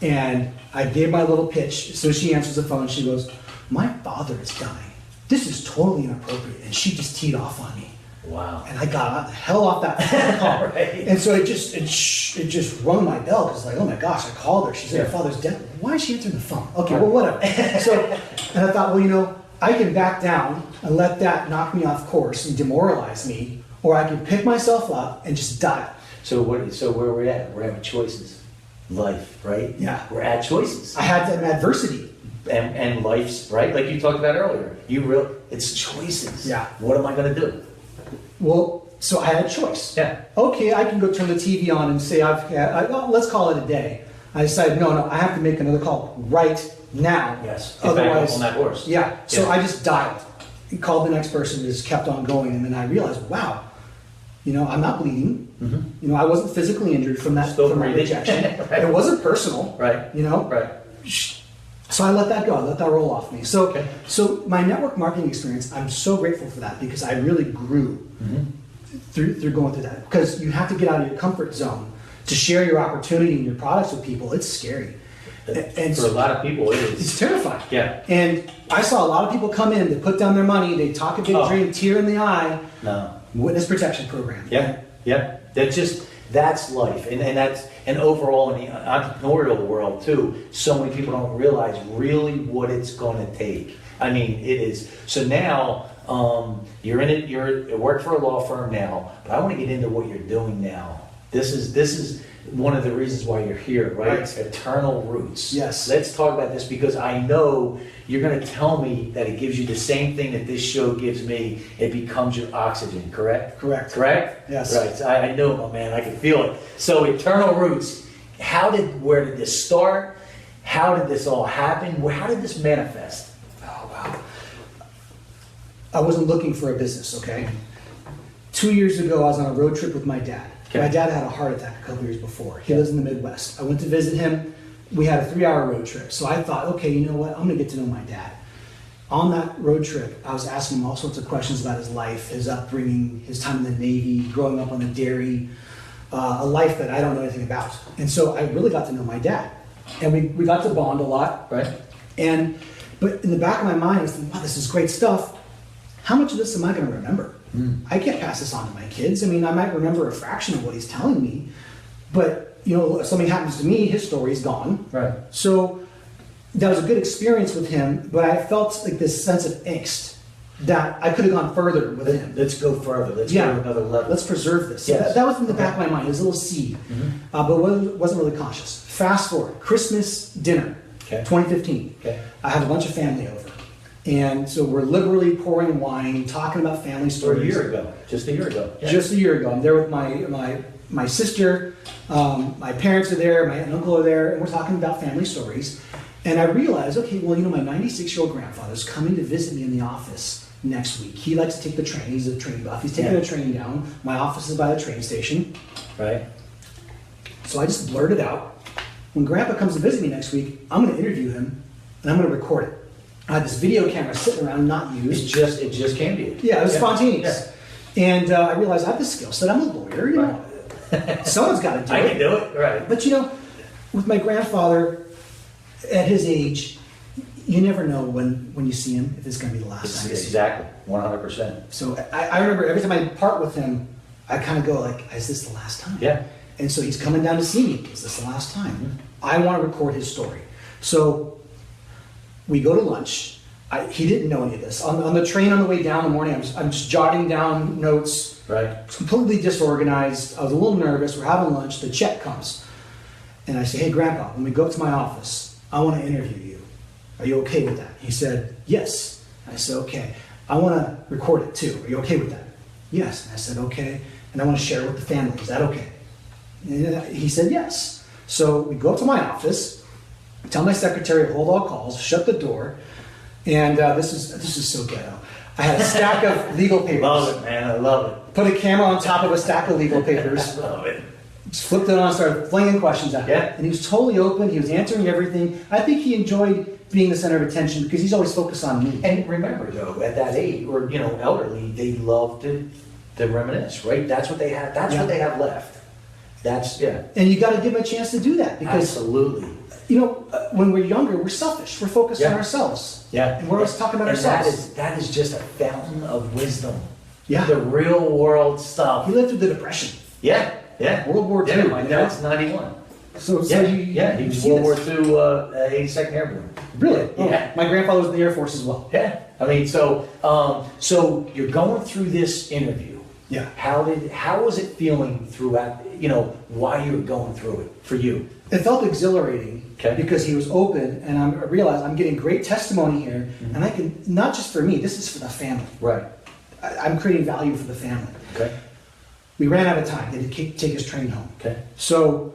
and I gave my little pitch. So she answers the phone. She goes, "My father is dying. This is totally inappropriate." And she just teed off on me. Wow. And I got the hell off that phone call. Right. And so it just rung my bell because like, oh my gosh, I called her. She said, "Your father's dead." Why is she answering the phone? Okay, well, whatever. And I thought, well, you know, I can back down and let that knock me off course and demoralize me, or I can pick myself up and just dial. So where we're at? We're at choices. Life, right? Yeah. We're at choices. I had that adversity. And life's, right? Like you talked about earlier. It's choices. Yeah. What am I gonna do? Well, so I had a choice. Yeah. Okay, I can go turn the TV on and say, let's call it a day. I decided, no, I have to make another call right now. Yes. Get back on that horse. Yeah. So Yeah. I just dialed, called the next person, just kept on going, and then I realized, wow, you know, I'm not bleeding. You know, I wasn't physically injured from that Still from my breathing. rejection. Right. It wasn't personal. Right. You know. Right. So I let that go. I let that roll off me. So, Okay. so my network marketing experience, I'm so grateful for that because I really grew through going through that. Because you have to get out of your comfort zone to share your opportunity and your products with people. It's scary. And For a lot of people, it it's is. terrifying. Yeah. And I saw a lot of people come in, they put down their money, they talk a big dream, tear in the eye, No. witness protection program. Yeah. Yeah. That's life, and overall in the entrepreneurial world too. So many people don't realize really what it's going to take. I mean, it is. So now you're in it. You work for a law firm now, but I want to get into what you're doing now. This is one of the reasons why you're here, right? Right. Eternal Roots. Yes. Let's talk about this because I know you're going to tell me that it gives you the same thing that this show gives me. It becomes your oxygen, correct? Correct. Correct? Yes. Right. So I know, my man. I can feel it. So Eternal Roots. Where did this start? How did this all happen? How did this manifest? Oh, wow. I wasn't looking for a business, okay? 2 years ago, I was on a road trip with my dad. Okay. My dad had a heart attack a couple years before. He lives in the Midwest. I went to visit him. We had a 3-hour road trip. So I thought, okay, you know what? I'm going to get to know my dad. On that road trip, I was asking him all sorts of questions about his life, his upbringing, his time in the Navy, growing up on the dairy, a life that I don't know anything about. And so I really got to know my dad. And we got to bond a lot. Right. But in the back of my mind, I was thinking, wow, this is great stuff. How much of this am I going to remember? I can't pass this on to my kids. I mean, I might remember a fraction of what he's telling me, but you know, if something happens to me, his story's gone. Right. So that was a good experience with him, but I felt like this sense of angst that I could have gone further with him. Let's go further. Let's go to another level. Let's preserve this. Yes. So that was in the back of my mind. It was a little seed, but wasn't really conscious. Fast forward, Christmas dinner, Okay. 2015. Okay. I had a bunch of family over, And so we're liberally pouring wine, talking about family Or stories. a year ago, just a year ago. Yeah. Just a year ago. I'm there with my sister, my parents are there, my aunt and uncle are there, and we're talking about family stories. And I realized, okay, well, you know, my 96-year-old grandfather's coming to visit me in the office next week. He likes to take the train. He's a train buff. He's taking the train down. My office is by the train station. Right. So I just blurted out, when Grandpa comes to visit me next week, I'm going to interview him, and I'm going to record it. I had this video camera sitting around, not used. It just came to you. Yeah, it was spontaneous. Yeah. And I realized I have the skill set. I'm a lawyer, you know. Someone's got to do it. I can do it. Right. But you know, with my grandfather, at his age, you never know when you see him if it's going to be the last time you see him. Exactly. 100%. So I remember every time I part with him, I kind of go like, is this the last time? Yeah. And so he's coming down to see me. Is this the last time? Mm-hmm. I want to record his story. So we go to lunch. He didn't know any of this. On the train on the way down in the morning, I'm just jotting down notes. Right. It's completely disorganized. I was a little nervous. We're having lunch. The check comes. And I say, hey, Grandpa, when we go up to my office, I want to interview you. Are you okay with that? He said, yes. I said, okay. I want to record it too. Are you okay with that? Yes. And I said, okay. And I want to share it with the family. Is that okay? And he said, yes. So we go up to my office, tell my secretary to hold all calls, shut the door. And this is so ghetto. I had a stack of legal papers. Love it, man. I love it. Put a camera on top of a stack of legal papers. Love it. Just flipped it on and started flinging questions at him. Yeah. And he was totally open. He was answering everything. I think he enjoyed being the center of attention because he's always focused on me. And remember, though, at that age, or, you know, elderly, they love to reminisce, right? That's what they have. That's what they have left. That's, yeah. And you got to give him a chance to do that because, Absolutely. you know, when we're younger, we're selfish. We're focused on Yeah. ourselves. Yeah. And we're always talking about And ourselves. that is just a fountain of wisdom. Yeah. The real world stuff. He lived through the Depression. Yeah. Yeah. World War II. Yeah, my you know? dad's 91. So Yeah, you he was see World War this. II, 82nd Airborne. Really? Yeah. Oh, my grandfather was in the Air Force as well. Yeah, I mean, so you're going through this interview. Yeah. How was it feeling throughout? You know, while you were going through it for you? It felt exhilarating because he was open, and I realized I'm getting great testimony here, and I can, not just for me, this is for the family. Right. I'm creating value for the family. Okay. We ran out of time. They had to take his train home. Okay. So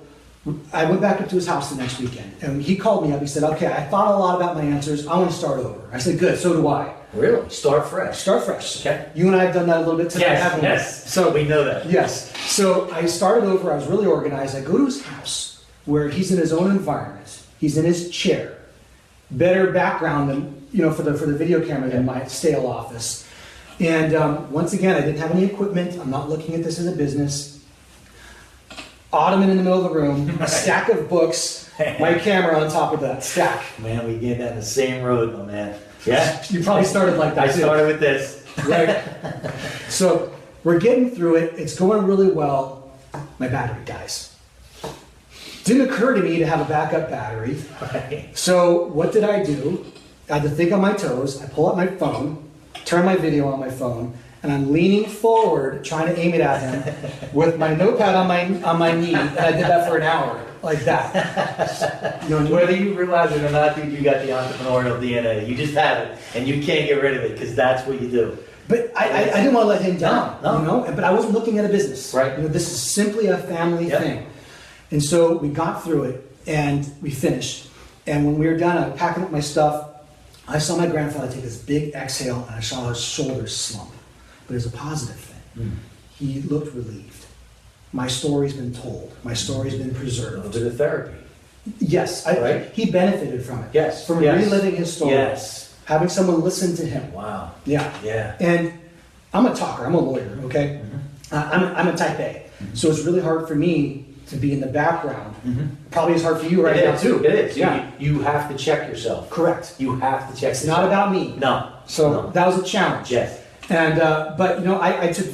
I went back up to his house the next weekend, and he called me up. He said, okay, I thought a lot about my answers. I want to start over. I said, good, so do I. Really? Start fresh. Start fresh. Okay. You and I have done that a little bit today, haven't we? Yes. So we know that. yes. So I started over. I was really organized. I go to his house where he's in his own environment. He's in his chair. Better background than, you know, for the video camera than my stale office. And once again, I didn't have any equipment. I'm not looking at this as a business. Ottoman in the middle of the room, a stack of books, my camera on top of that stack. Man, we get down the same road, my man. Yeah. You probably started like that I too. started with this. Right. So we're getting through it. It's going really well. My battery dies. Didn't occur to me to have a backup battery. Right. So what did I do? I had to think on my toes. I pull out my phone, turn my video on my phone, and I'm leaning forward, trying to aim it at him with my notepad on my knee. And I did that for an hour, like that. You know, Whether you realize it or not, dude, you got the entrepreneurial DNA. You just have it, and you can't get rid of it because that's what you do. But I didn't want to let him down, No. you know. But I wasn't looking at a business. Right. You know, this is simply a family Yep. thing. And so we got through it, and we finished. And when we were done, I was packing up my stuff. I saw my grandfather take this big exhale, and I saw his shoulders slump. But it was a positive thing. He looked relieved. My story's been told. My story's been A little preserved. bit of therapy. Yes, Right. he benefited from it. Yes. From Yes. reliving his story. Yes. Having someone listen to him. Wow. Yeah. Yeah. And I'm a talker. I'm a lawyer. Okay. I'm a type A. So it's really hard for me to be in the background. Probably as hard for you right now too. It is. Yeah. You have to check yourself. Correct. You have to check It's yourself. not about me. No. So No. that was a challenge. Yes. And but you know, I took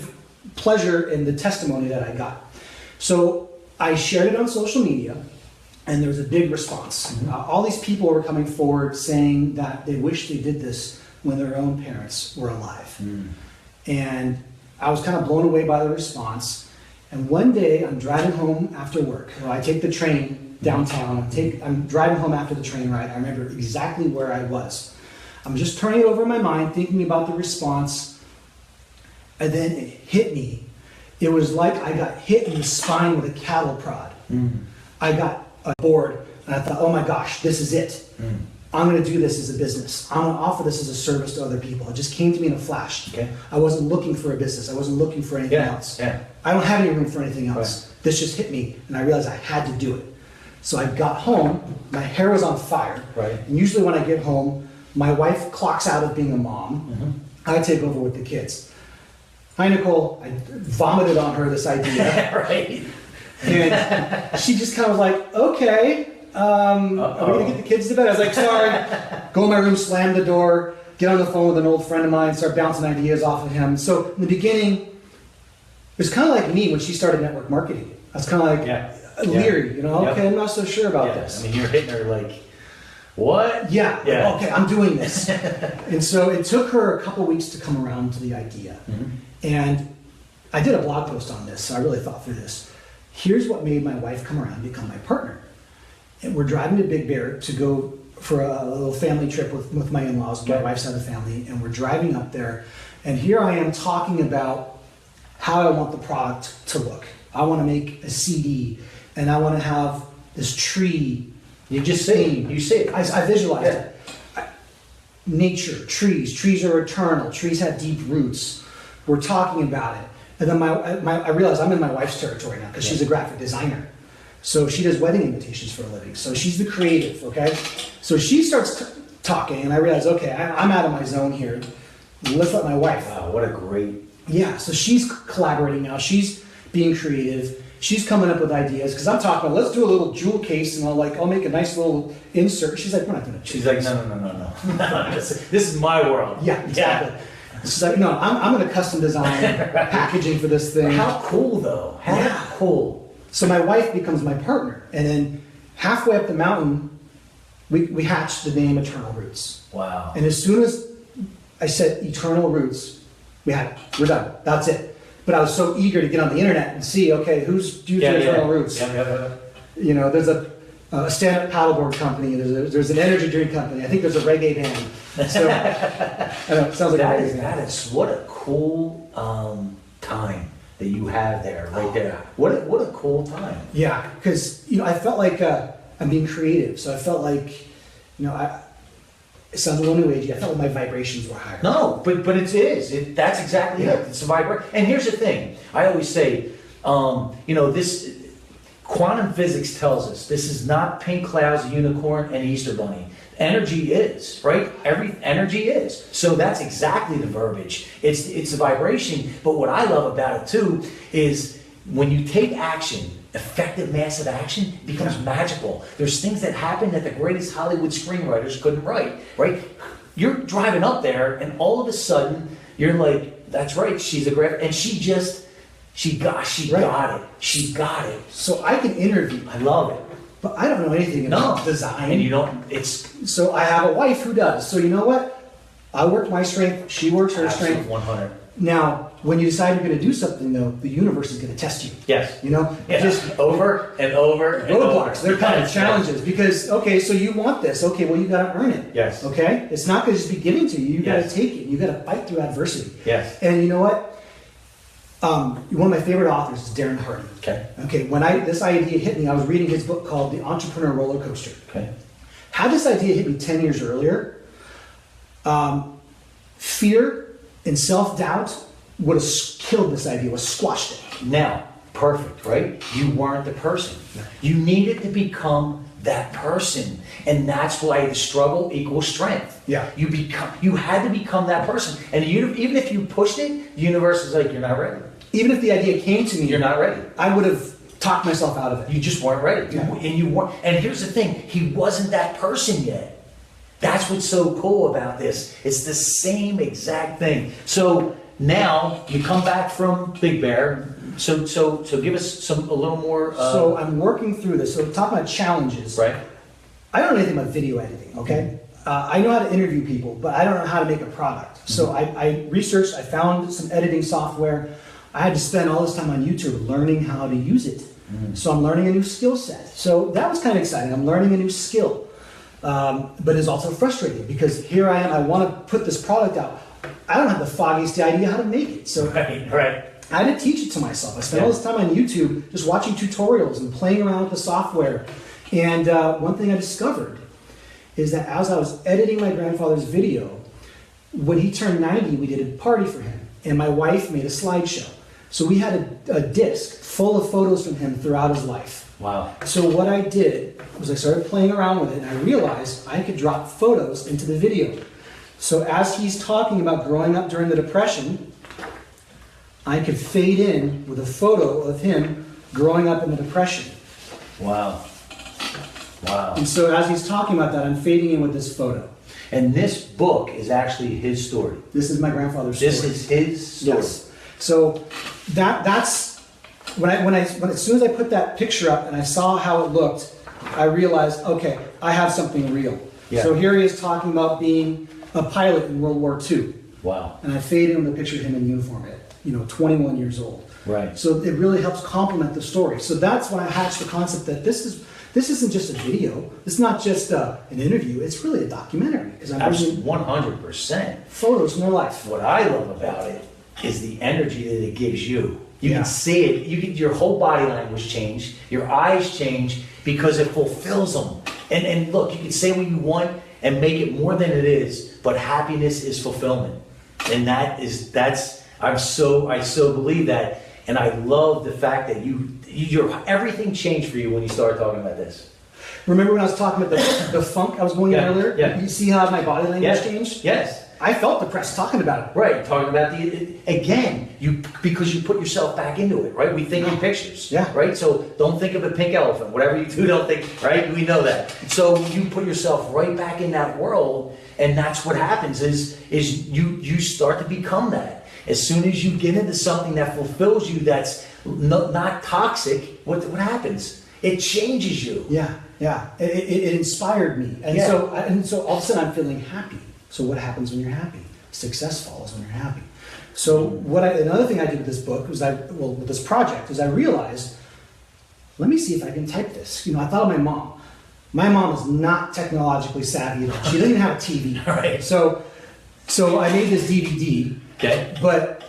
pleasure in the testimony that I got. So I shared it on social media, and there was a big response. All these people were coming forward saying that they wish they did this when their own parents were alive. And I was kind of blown away by the response. And one day I'm driving home after work. Well, I take the train downtown. I'm driving home after the train ride. I remember exactly where I was. I'm just turning it over in my mind, thinking about the response, and then it hit me. It was like I got hit in the spine with a cattle prod. I got bored, and I thought, oh my gosh, this is it. I'm going to do this as a business. I'm going to offer this as a service to other people. It just came to me in a flash. Okay. I wasn't looking for a business. I wasn't looking for anything else. I don't have any room for anything else. Right. This just hit me, and I realized I had to do it. So I got home. My hair was on fire. Right. And usually when I get home, my wife clocks out of being a mom. I take over with the kids. Hi, Nicole. I vomited on her this idea. Right. And she just kind of was like, okay. Are we gonna get the kids to bed? I was like, sorry. Go in my room, slam the door, get on the phone with an old friend of mine, start bouncing ideas off of him. So in the beginning, it was kind of like me when she started network marketing. I was kind of like leery, you know, okay, I'm not so sure about this. I mean, you're hitting her like, what? Yeah, okay, I'm doing this. And so it took her a couple weeks to come around to the idea. And I did a blog post on this, so I really thought through this. Here's what made my wife come around and become my partner. And we're driving to Big Bear to go for a little family trip with my in-laws, my wife's side of the family, and we're driving up there, and here I am talking about how I want the product to look. I want to make a CD, and I want to have this tree. You just see it. You see it. I visualized it. Nature, trees are eternal. Trees have deep roots. We're talking about it. And then I realized I'm in my wife's territory now because she's a graphic designer. So she does wedding invitations for a living. So she's the creative, okay? So she starts talking, and I realize, okay, I'm out of my zone here. Let's let my wife. Wow, what a great. Yeah, so she's collaborating now. She's being creative. She's coming up with ideas because I'm talking about, let's do a little jewel case, and I'll make a nice little insert. She's like, we're not doing it. She's like, no. This is my world. Yeah, exactly. She's like, no, I'm going to custom design packaging for this thing. How cool, though. How cool. So my wife becomes my partner, and then halfway up the mountain, we hatched the name Eternal Roots. Wow. And as soon as I said Eternal Roots, we had it. We're done. That's it. But I was so eager to get on the internet and see, okay, who's using Eternal Roots? You know, there's a stand-up paddleboard company. There's an energy drink company. I think there's a reggae band. So I know, it sounds like that is what a cool time that you have there, right there. What a cool time. Yeah, because I felt like I'm being creative. So I felt like, it sounds a little new agey. I felt like my vibrations were higher. No, but it is. That's exactly it. It's a vibration. And here's the thing. I always say, this quantum physics tells us this is not pink clouds, a unicorn, and Easter bunny. Energy is, right? Every energy is. So that's exactly the verbiage. It's a vibration. But what I love about it too is when you take action, effective, massive action, it becomes magical. There's things that happen that the greatest Hollywood screenwriters couldn't write, right? You're driving up there, and all of a sudden you're like, "That's right, she's a great," and she got it. She got it. So I can interview. I love it. But I don't know anything about design. And you don't, So I have a wife who does. So you know what? I work my strength, she works her strength. 100. Now, when you decide you're going to do something, though, the universe is going to test you. Yes. Just over and over and roadblocks. over. They're kind of challenges because, okay, so you want this. Okay, well, you got to earn it. Yes. Okay? It's not going to just be given to you. You got to take it. You got to fight through adversity. Yes. And you know what? One of my favorite authors is Darren Hardy. Okay. When this idea hit me, I was reading his book called The Entrepreneur Roller Coaster. Okay. Had this idea hit me 10 years earlier, fear and self-doubt would have killed this idea, would have squashed it. Now, perfect, right? You weren't the person. You needed to become that person. And that's why the struggle equals strength. Yeah. You had to become that person. And even if you pushed it, the universe is like, you're not ready. Even if the idea came to me, you're not ready. I would have talked myself out of it. You just weren't ready. Yeah. And you weren't. And here's the thing, he wasn't that person yet. That's what's so cool about this. It's the same exact thing. So now you come back from Big Bear. So give us a little more. So I'm working through this. So talk about challenges. Right. I don't know anything about video editing. Okay. I know how to interview people, but I don't know how to make a product. So I researched. I found some editing software. I had to spend all this time on YouTube learning how to use it. So I'm learning a new skill set. So that was kind of exciting. I'm learning a new skill. but it's also frustrating because here I am, I want to put this product out. I don't have the foggiest idea how to make it. So Right. I had to teach it to myself. I spent all this time on YouTube just watching tutorials and playing around with the software. And one thing I discovered is that as I was editing my grandfather's video, when he turned 90, we did a party for him. And my wife made a slideshow. So we had a disc full of photos from him throughout his life. Wow. So what I did was I started playing around with it and I realized I could drop photos into the video. So as he's talking about growing up during the Depression, I could fade in with a photo of him growing up in the Depression. Wow. Wow. And so as he's talking about that, I'm fading in with this photo. And this book is actually his story. This is my grandfather's story. This is his story. Yes. So that's as soon as I put that picture up and I saw how it looked, I realized, okay, I have something real. Yeah. So here he is talking about being a pilot in World War II. Wow. And I faded in with a picture of him in uniform at 21 years old. Right. So it really helps complement the story. So that's when I hatched the concept that this isn't just a video. It's not just an interview. It's really a documentary. Because I'm Absolutely, 100%. photos from their life. What I love about it is the energy that it gives you. You Yeah. can see it. Your whole body language change. Your eyes change because it fulfills them. And look, you can say what you want and make it more than it is, but happiness is fulfillment. And I so believe that. And I love the fact that everything changed for you when you started talking about this. Remember when I was talking about the funk I was going in Yeah, earlier? yeah. You see how my body language Yes. changed? Yes. I felt depressed talking about it. Right, talking about because you put yourself back into it, right? We think in pictures, Yeah. right? So don't think of a pink elephant. Whatever you do, don't think, right? We know that. So you put yourself right back in that world, and that's what happens is you start to become that. As soon as you get into something that fulfills you, that's not toxic, what happens? It changes you. Yeah, yeah. It inspired me. And Yeah. so all of a sudden I'm feeling happy. So what happens when you're happy? Success follows when you're happy. So another thing I did with this book was with this project is I realized, let me see if I can type this. I thought of my mom. My mom is not technologically savvy at all. She doesn't even have a TV. Right. So I made this DVD. Okay. But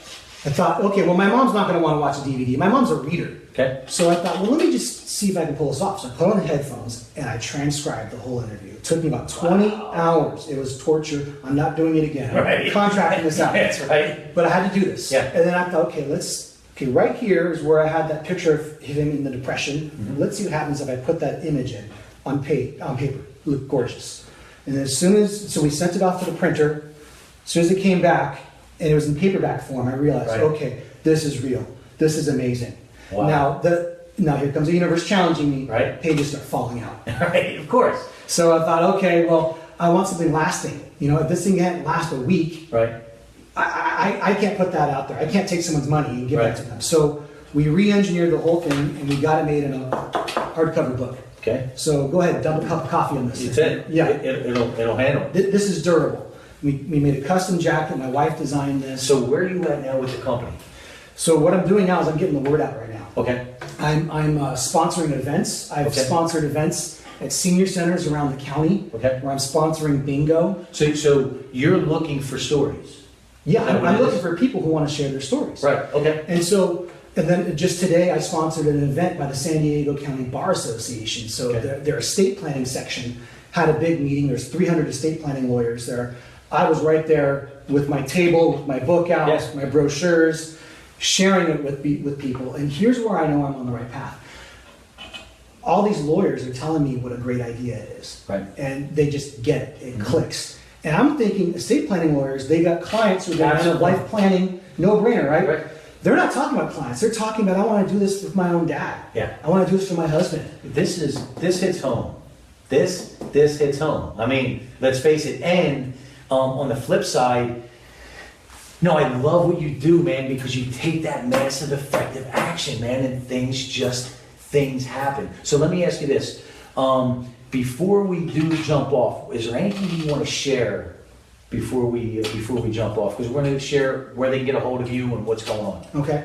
I thought, okay, well, my mom's not going to want to watch a DVD. My mom's a reader. Okay. So I thought, well, let me just see if I can pull this off. So I put on the headphones and I transcribed the whole interview. It took me about 20 hours. It was torture. I'm not doing it again. Right. I'm contracting this out. That's right. But I had to do this. Yeah. And then I thought, okay, right here is where I had that picture of him in the Depression. Mm-hmm. Let's see what happens if I put that image in on paper. Looked gorgeous. And so we sent it off to the printer. As soon as it came back, and it was in paperback form, I realized, Right. okay, this is real. This is amazing. Wow. Now here comes the universe challenging me. Right. Pages start falling out. Right, of course. So I thought, okay, well, I want something lasting. If this thing can't last a week, Right. I can't put that out there. I can't take someone's money and give Right. that to them. So we re-engineered the whole thing and we got it made in a hardcover book. Okay. So go ahead, dump a cup of coffee on this. It's it. Yeah. It'll handle it. This is durable. We made a custom jacket. My wife designed this. So where are you at now with the company? So what I'm doing now is I'm getting the word out right now. Okay. I'm sponsoring events. I've Okay. sponsored events at senior centers around the county. Okay. Where I'm sponsoring bingo. So you're looking for stories. Yeah, Is that what I'm it looking is? for people who want to share their stories. Right. Okay. And then just today I sponsored an event by the San Diego County Bar Association. So Okay. their estate planning section had a big meeting. There's 300 estate planning lawyers there. I was right there with my table, with my book out, Yes. my brochures, sharing it with people. And here's where I know I'm on the right path. All these lawyers are telling me what a great idea it is. Right. And they just get it. It clicks. And I'm thinking estate planning lawyers, they got clients who are going to Absolutely. life planning, no brainer, right? Right. They're not talking about clients. They're talking about, I want to do this with my own dad. Yeah. I want to do this for my husband. This hits home. This hits home. I mean, let's face it. And on the flip side, no, I love what you do, man, because you take that massive effective action, man, and things happen. So let me ask you this. Before we do jump off, is there anything you want to share before we jump off? Because we're going to share where they can get a hold of you and what's going on. Okay.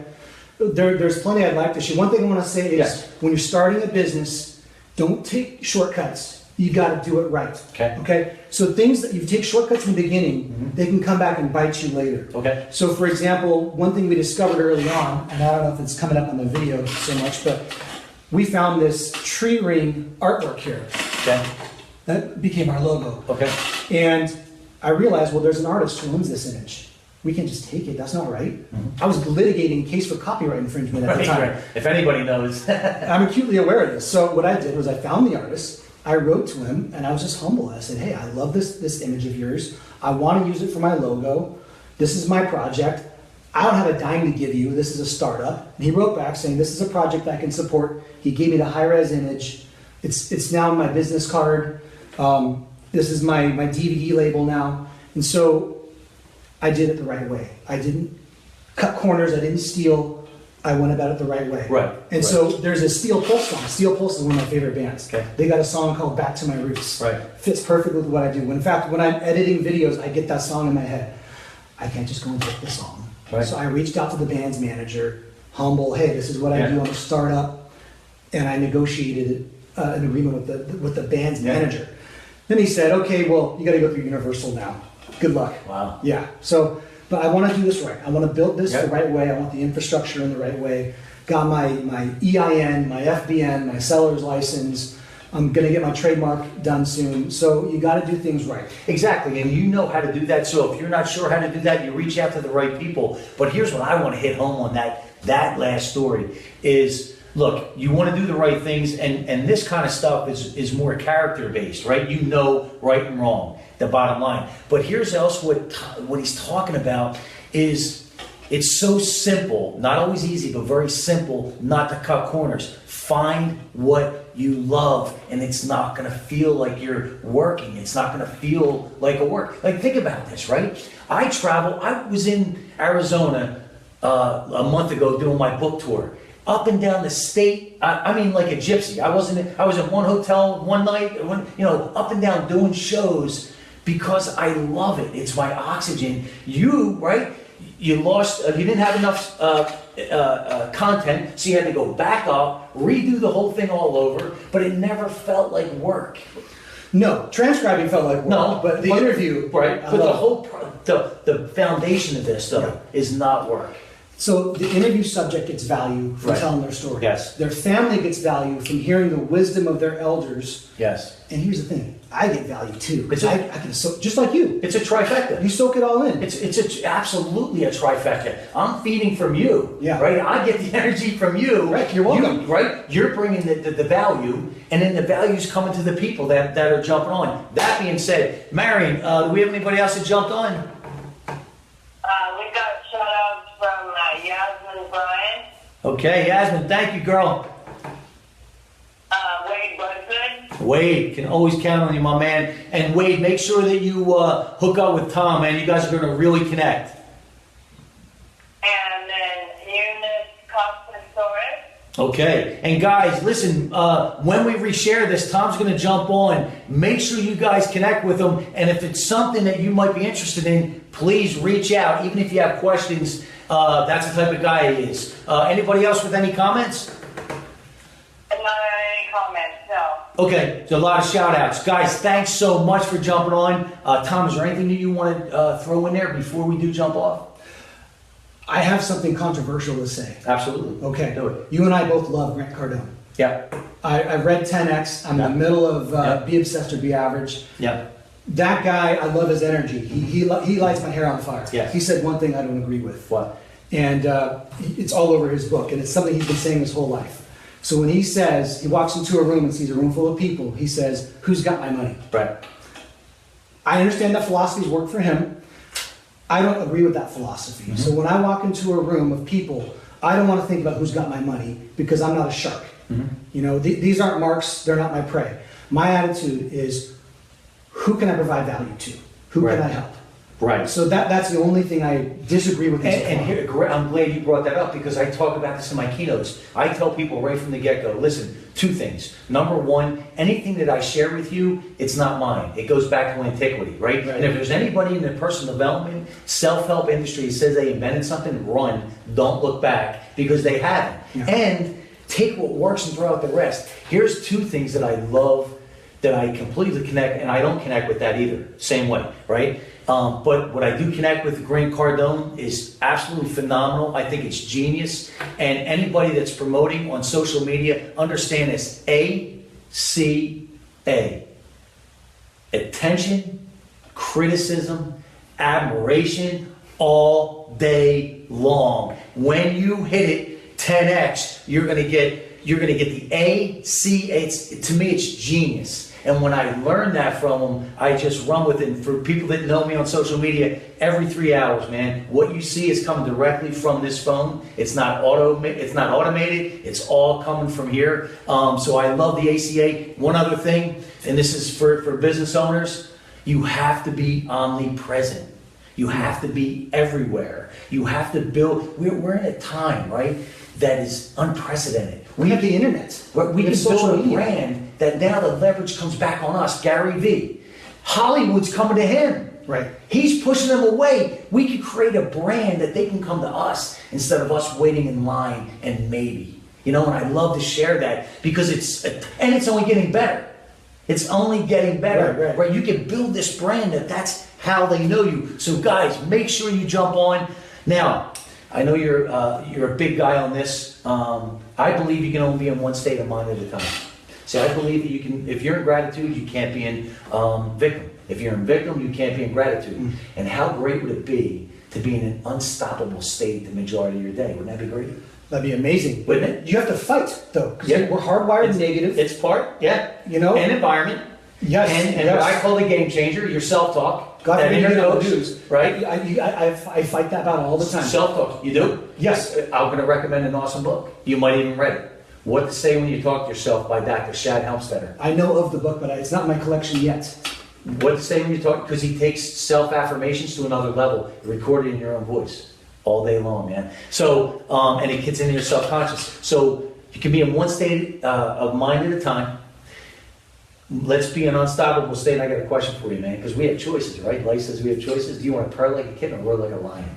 There's plenty I'd like to share. One thing I want to say is Yes. when you're starting a business, don't take shortcuts. you got to do it right. Okay. Okay. So things that you take shortcuts in the beginning, they can come back and bite you later. Okay. So for example, one thing we discovered early on, and I don't know if it's coming up on the video so much, but we found this tree ring artwork here. Okay. That became our logo. Okay. And I realized, well, there's an artist who owns this image. We can't just take it. That's not right. I was litigating a case for copyright infringement at the time. Right. If anybody knows. I'm acutely aware of this. So what I did was I found the artist, I wrote to him, and I was just humble. I said, hey, I love this image of yours. I want to use it for my logo. This is my project. I don't have a dime to give you. This is a startup. And he wrote back saying, this is a project I can support. He gave me the high-res image. It's now my business card. This is my DVD label now. And so I did it the right way. I didn't cut corners. I didn't steal. I went about it the right way. Right. And so there's a Steel Pulse song. Steel Pulse is one of my favorite bands. Okay. They got a song called Back to My Roots. Right. Fits perfectly with what I do. In fact, when I'm editing videos, I get that song in my head. I can't just go and pick the song. Right. So I reached out to the band's manager, humble, hey, this is what I do. I'm a startup. And I negotiated an agreement with the band's manager. Then he said, okay, well, you got to go through Universal now. Good luck. Wow. Yeah. So, but I want to do this right. I want to build this Yep. the right way. I want the infrastructure in the right way. Got my EIN, my FBN, my seller's license. I'm going to get my trademark done soon. So you got to do things right. Exactly, and you know how to do that. So if you're not sure how to do that, you reach out to the right people. But here's what I want to hit home on that last story is, look, you want to do the right things, and this kind of stuff is more character based, right? You know right and wrong, the bottom line. But here's else what he's talking about is it's so simple, not always easy, but very simple not to cut corners. Find what you love, and it's not going to feel like you're working. It's not going to feel like a work. Like, think about this, right? I travel. I was in Arizona a month ago doing my book tour. Up and down the state, I mean, like a gypsy. I was in one hotel one night, up and down doing shows because I love it. It's my oxygen. You, right? You lost. You didn't have enough content, so you had to go back up, redo the whole thing all over. But it never felt like work. No, transcribing felt like work. No, but the interview, right? I But the love it. whole the foundation of this though is not work. So the interview subject gets value from Right. telling their story. Yes. Their family gets value from hearing the wisdom of their elders. Yes. And here's the thing, I get value too. It's Because a- I can soak, just like you. It's a trifecta. You soak it all in. It's absolutely a trifecta. I'm feeding from you, Yeah. right? I get the energy from you. Right, you're welcome. Right? You're bringing the value, and then the value's coming to the people that are jumping on. That being said, Marion, do we have anybody else that jumped on? We got shout-outs from Yasmin Bryan, Okay, Yasmin, thank you, girl. Wade Woodford, Wade, can always count on you, my man. And Wade, make sure that you hook up with Tom, man. You guys are going to really connect. and then Eunice Costasaurus. Okay, and guys, listen, when we reshare this, Tom's going to jump on. Make sure you guys connect with him, and if it's something that you might be interested in, please reach out, even if you have questions. That's the type of guy he is. Anybody else with any comments? Not any comments, no. Okay, so a lot of shout outs. Guys, thanks so much for jumping on. Tom, is there anything that you want to throw in there before we do jump off? I have something controversial to say. Absolutely. Okay. Do it. You and I both love Grant Cardone. Yeah. I read 10X. I'm in the middle of Be Obsessed or Be Average. Yeah. That guy, I love his energy. He lights my hair on fire. Yes. He said one thing I don't agree with. What? And it's all over his book, and it's something he's been saying his whole life. So when he says, he walks into a room and sees a room full of people, he says, who's got my money? Right. I understand that philosophies work for him. I don't agree with that philosophy. So when I walk into a room of people, I don't want to think about who's got my money because I'm not a shark. You know, these aren't marks, they're not my prey. My attitude is, who can I provide value to? Who Right. can I help? Right. So that's the only thing I disagree with. And here, I'm glad you brought that up because I talk about this in my keynotes. I tell people right from the get-go, listen, two things. Number one, anything that I share with you, it's not mine. It goes back to antiquity, right? And if there's anybody in the personal development, self-help industry that says they invented something, run. Don't look back because they haven't. Yeah. And take what works and throw out the rest. Here's two things that I love that I completely connect, and I don't connect with that either, same way, right? But what I do connect with Grant Cardone is absolutely phenomenal. I think it's genius. And anybody that's promoting on social media, understand this, ACA. Attention, criticism, admiration, all day long. When you hit it 10x, you're gonna get the ACA. To me, it's genius. And when I learned that from them, I just run with it. And for people that know me on social media, every 3 hours, man, what you see is coming directly from this phone. It's not automated. It's all coming from here. So I love the ACA. One other thing, and this is for business owners, you have to be omnipresent. You have to be everywhere. You have to build. We're in a time, right, that is unprecedented. We have the internet. We can build a brand that now the leverage comes back on us. Gary Vee. Hollywood's coming to him. Right. He's pushing them away. We could create a brand that they can come to us instead of us waiting in line and maybe. You know, and I love to share that because it's only getting better. It's only getting better. Right? You can build this brand that's how they know you. So guys, make sure you jump on. Now, I know you're a big guy on this. I believe you can only be in one state of mind at a time. See, I believe that you can. If you're in gratitude, you can't be in victim. If you're in victim, you can't be in gratitude. And how great would it be to be in an unstoppable state the majority of your day? Wouldn't that be great? That'd be amazing. Wouldn't it? You have to fight though, because Yeah. we're hardwired negative. It's part, yeah. You know? And environment. Yes. And what I call the game changer, your self-talk. God that forbid you inner get on the coach, news. right? I fight that battle all the time. Self-talk. You do? Yes. I'm going to recommend an awesome book. You might even read it. What to Say When You Talk to Yourself by Dr. Shad Helmstetter. I know of the book, but it's not in my collection yet. What to Say When You Talk, because he takes self-affirmations to another level, recorded in your own voice all day long, man. So, and it gets into your subconscious. So you can be in one state of mind at a time. Let's be an unstoppable state. And I got a question for you, man, because we have choices, right? Life says we have choices. Do you want to purr like a kitten or roar like a lion?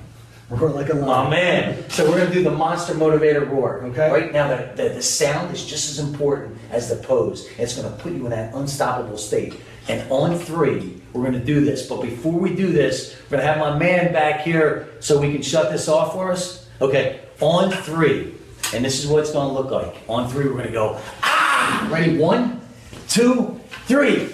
Roar like a lion. Oh man! So we're gonna do the Monster Motivator roar. Okay. Right now, the sound is just as important as the pose. It's gonna put you in that unstoppable state. And on 3, we're gonna do this. But before we do this, we're gonna have my man back here so we can shut this off for us. Okay. On 3, and this is what it's gonna look like. On 3, we're gonna go. Ah! Ready? 1, 2, 3.